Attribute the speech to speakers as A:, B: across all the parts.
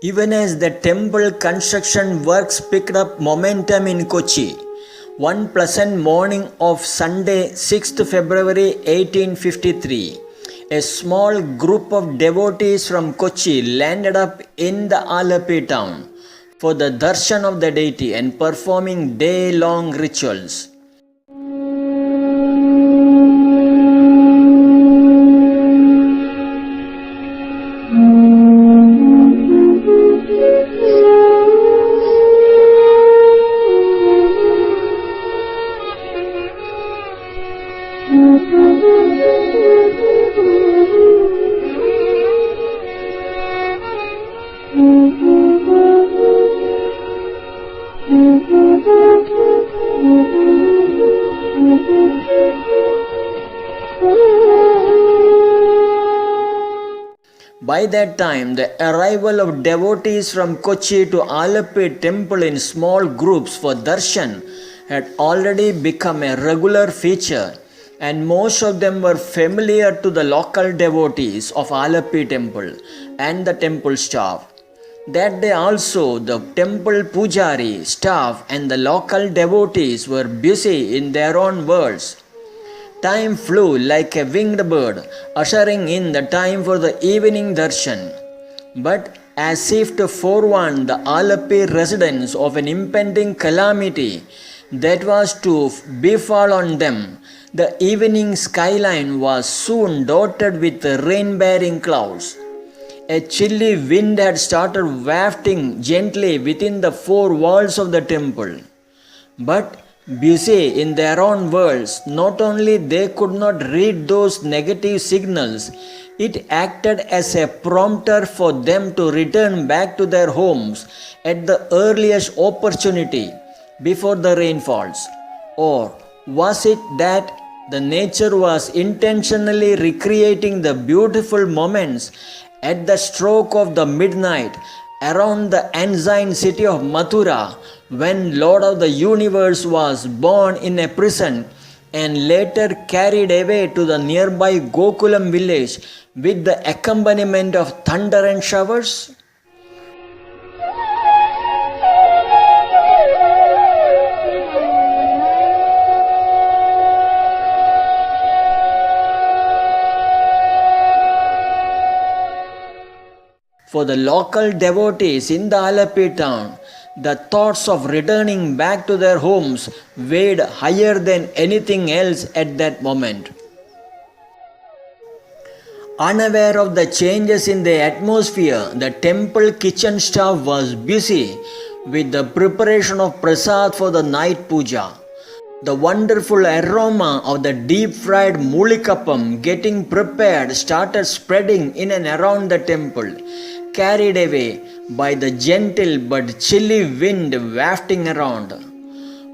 A: Even as the temple construction works picked up momentum in Kochi, one pleasant morning of Sunday, 6th February 1853, a small group of devotees from Kochi landed up in the Alleppey town for the darshan of the deity and performing day-long rituals. By that time, the arrival of devotees from Kochi to Alleppey temple in small groups for darshan had already become a regular feature, and most of them were familiar to the local devotees of Alleppey temple and the temple staff. That day also, the temple pujari, staff and the local devotees were busy in their own worlds. Time flew like a winged bird, ushering in the time for the evening darshan. But as if to forewarn the Alleppey residents of an impending calamity that was to befall on them, the evening skyline was soon dotted with rain-bearing clouds. A chilly wind had started wafting gently within the four walls of the temple. But busy in their own worlds, not only they could not read those negative signals, it acted as a prompter for them to return back to their homes at the earliest opportunity before the rain falls. Or was it that the nature was intentionally recreating the beautiful moments at the stroke of the midnight around the ancient city of Mathura, when Lord of the Universe was born in a prison and later carried away to the nearby Gokulam village with the accompaniment of thunder and showers? For the local devotees in the Alleppey town, the thoughts of returning back to their homes weighed higher than anything else at that moment. Unaware of the changes in the atmosphere, the temple kitchen staff was busy with the preparation of prasad for the night puja. The wonderful aroma of the deep-fried mulikappam getting prepared started spreading in and around the temple, carried away by the gentle but chilly wind wafting around.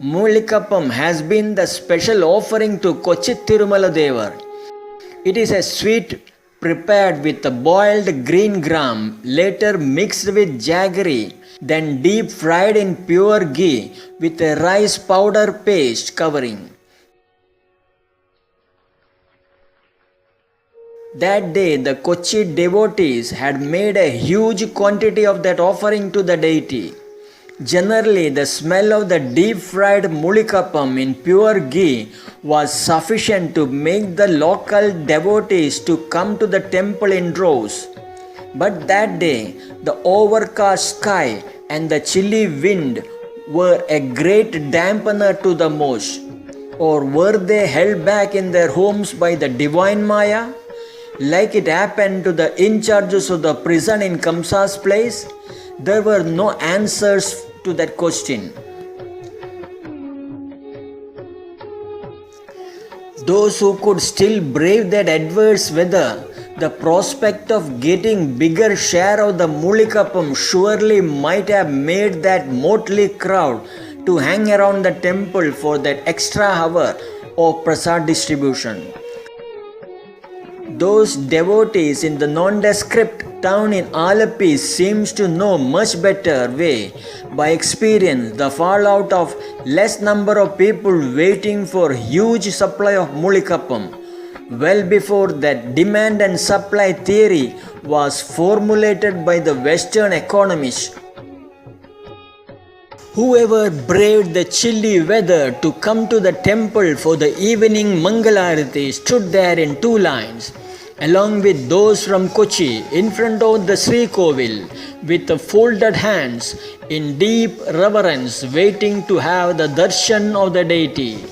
A: Mulikappam has been the special offering to Kochi Tirumala Devar. It is a sweet prepared with boiled green gram, later mixed with jaggery, then deep fried in pure ghee with a rice powder paste covering. That day, the Kochi devotees had made a huge quantity of that offering to the deity. Generally, the smell of the deep-fried mulikappam in pure ghee was sufficient to make the local devotees to come to the temple in droves. But that day, the overcast sky and the chilly wind were a great dampener to the most. Or were they held back in their homes by the divine Maya? Like it happened to the in-charges of the prison in Kamsa's place? There were no answers to that question. Those who could still brave that adverse weather, the prospect of getting bigger share of the mulikappam surely might have made that motley crowd to hang around the temple for that extra hour of prasad distribution. Those devotees in the nondescript town in Alleppey seems to know much better way by experience the fallout of less number of people waiting for huge supply of mulikappam, well before that demand and supply theory was formulated by the Western economists. Whoever braved the chilly weather to come to the temple for the evening Mangalarati stood there in two lines, along with those from Kochi in front of the Sri Kovil, with folded hands in deep reverence, waiting to have the darshan of the deity.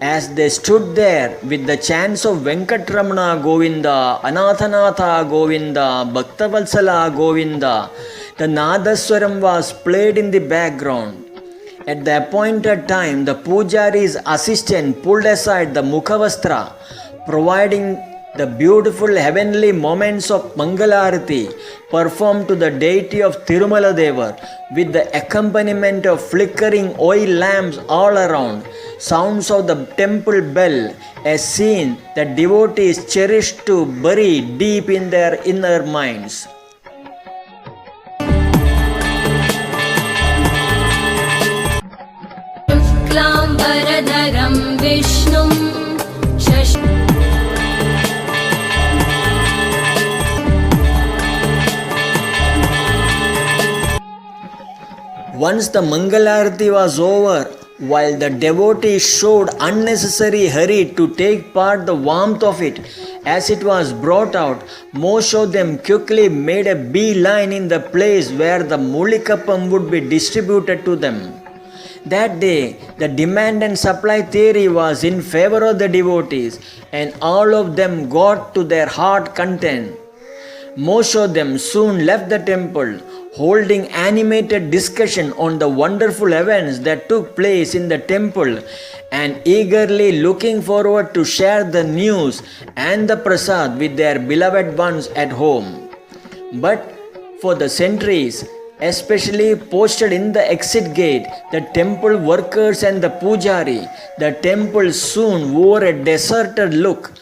A: As they stood there with the chants of Venkatramana Govinda, Anathanatha Govinda, Bhaktavalsala Govinda, the Nadaswaram was played in the background. At the appointed time, the Pujari's assistant pulled aside the Mukhavastra, providing the beautiful heavenly moments of Mangalarati performed to the deity of Tirumala Devar with the accompaniment of flickering oil lamps all around, sounds of the temple bell, a scene that devotees cherish to bury deep in their inner minds.
B: शुक्लाम्बरधरं विष्णुं
A: Once the Mangalarati was over, while the devotees showed unnecessary hurry to take part the warmth of it, as it was brought out, most of them quickly made a beeline in the place where the Mulikappam would be distributed to them. That day, the demand and supply theory was in favor of the devotees, and all of them got to their heart content. Most of them soon left the temple, holding animated discussion on the wonderful events that took place in the temple and eagerly looking forward to share the news and the prasad with their beloved ones at home. But for the sentries, especially posted in the exit gate, the temple workers and the pujari, the temple soon wore a deserted look.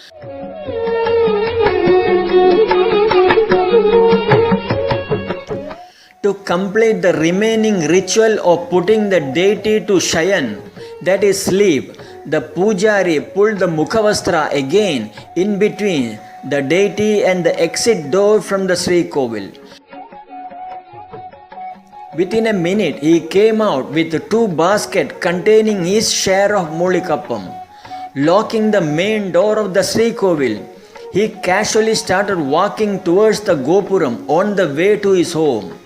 A: To complete the remaining ritual of putting the deity to shayan, that is sleep, the pujari pulled the Mukhavastra again in between the deity and the exit door from the Sri Kovil. Within a minute, he came out with 2 baskets containing his share of Mulikappam. Locking the main door of the Sri Kovil, he casually started walking towards the Gopuram on the way to his home.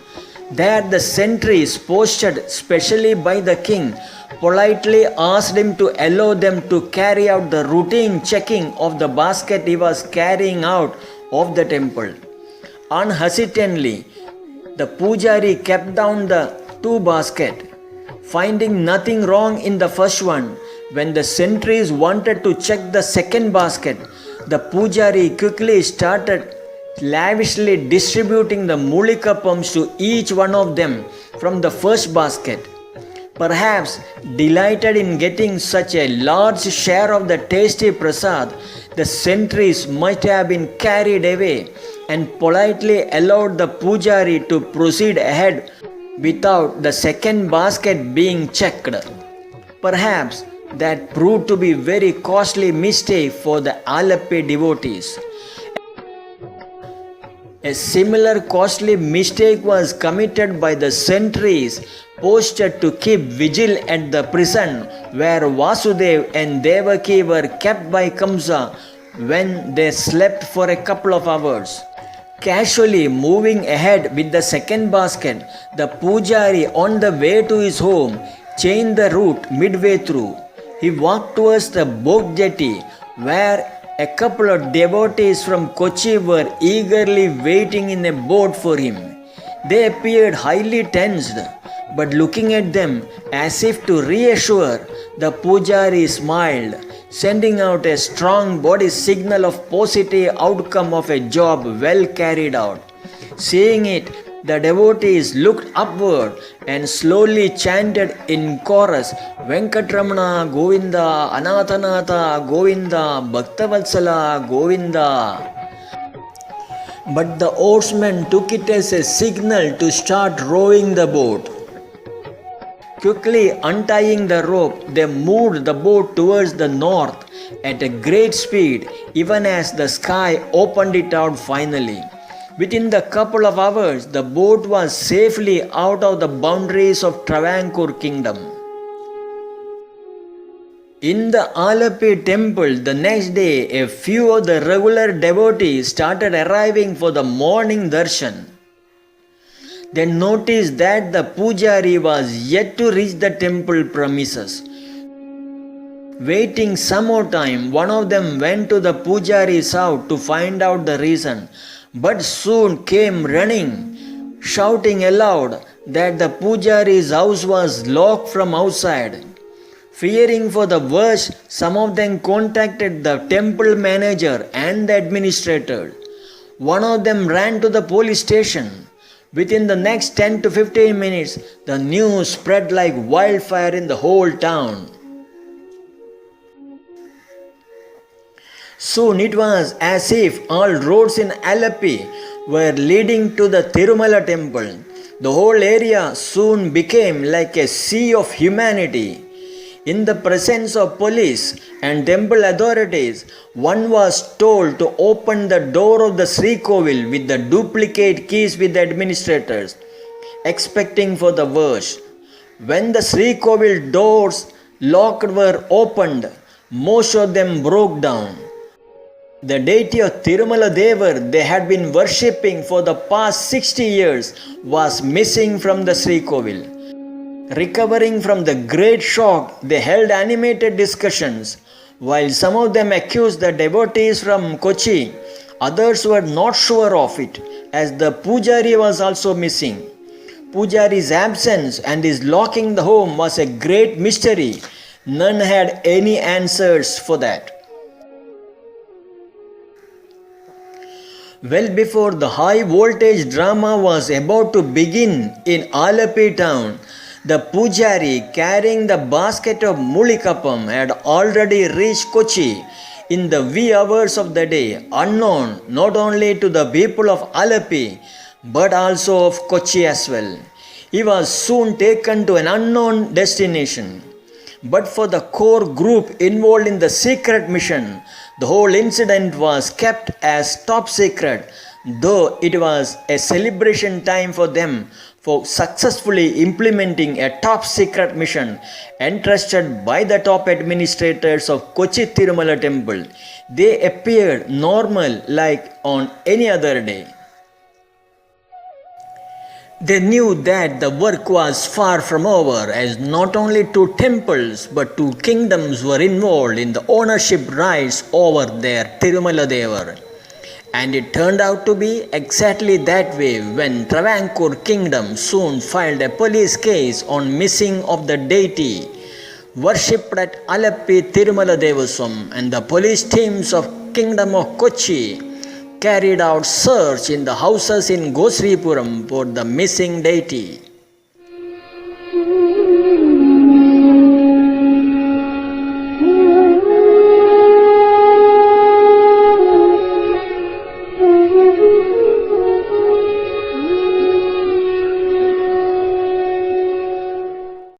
A: There the sentries posted specially by the king politely asked him to allow them to carry out the routine checking of the basket he was carrying out of the temple. Unhesitantly, the pujari kept down the 2 baskets. Finding nothing wrong in the first one, when the sentries wanted to check the second basket, the pujari quickly started lavishly distributing the Mulikappams to each one of them from the first basket. Perhaps delighted in getting such a large share of the tasty prasad, the sentries might have been carried away and politely allowed the pujari to proceed ahead without the second basket being checked. Perhaps that proved to be very costly mistake for the Alleppey devotees. A similar costly mistake was committed by the sentries posted to keep vigil at the prison where Vasudev and Devaki were kept by Kamsa when they slept for a couple of hours. Casually moving ahead with the second basket, the pujari on the way to his home changed the route midway through. He walked towards the boat jetty where a couple of devotees from Kochi were eagerly waiting in a boat for him. They appeared highly tensed, but looking at them as if to reassure, the pujari smiled, sending out a strong body signal of positive outcome of a job well carried out. Seeing it, the devotees looked upward and slowly chanted in chorus, Venkatramana Govinda, Anathanatha Govinda, Bhaktavalsala Govinda. But the oarsmen took it as a signal to start rowing the boat. Quickly untying the rope, they moved the boat towards the north at a great speed, even as the sky opened it out finally. Within the couple of hours, the boat was safely out of the boundaries of Travancore kingdom. In the Alapi temple the next day, a few of the regular devotees started arriving for the morning darshan. They noticed that the pujari was yet to reach the temple premises. Waiting some more time, one of them went to the pujari's house to find out the reason, but soon came running, shouting aloud that the pujari's house was locked from outside. Fearing for the worst, some of them contacted the temple manager and the administrator. One of them ran to the police station. Within the next 10 to 15 minutes, the news spread like wildfire in the whole town. Soon it was as if all roads in Alapi were leading to the Tirumala temple. The whole area soon became like a sea of humanity. In the presence of police and temple authorities, one was told to open the door of the Sri Kovil with the duplicate keys with the administrators, expecting for the worst. When the Sri Kovil doors locked were opened, most of them broke down. The deity of Tirumala Devar they had been worshipping for the past 60 years was missing from the Sri Kovil. Recovering from the great shock, they held animated discussions. While some of them accused the devotees from Kochi, others were not sure of it, as the pujari was also missing. Pujari's absence and his locking the home was a great mystery. None had any answers for that. Well before the high voltage drama was about to begin in Alapi town, the pujari carrying the basket of Mulikappam had already reached Kochi in the wee hours of the day, unknown not only to the people of Alapi but also of Kochi as well. He was soon taken to an unknown destination. But for the core group involved in the secret mission, the whole incident was kept as top secret, though it was a celebration time for them for successfully implementing a top secret mission entrusted by the top administrators of Kochi Tirumala temple. They appeared normal like on any other day. They knew that the work was far from over, as not only two temples but two kingdoms were involved in the ownership rights over their Tirumala Devar. And it turned out to be exactly that way when Travancore kingdom soon filed a police case on missing of the deity worshipped at Alapi Tirumala Devaswam, and the police teams of kingdom of Kochi carried out search in the houses in Gosripuram for the missing deity.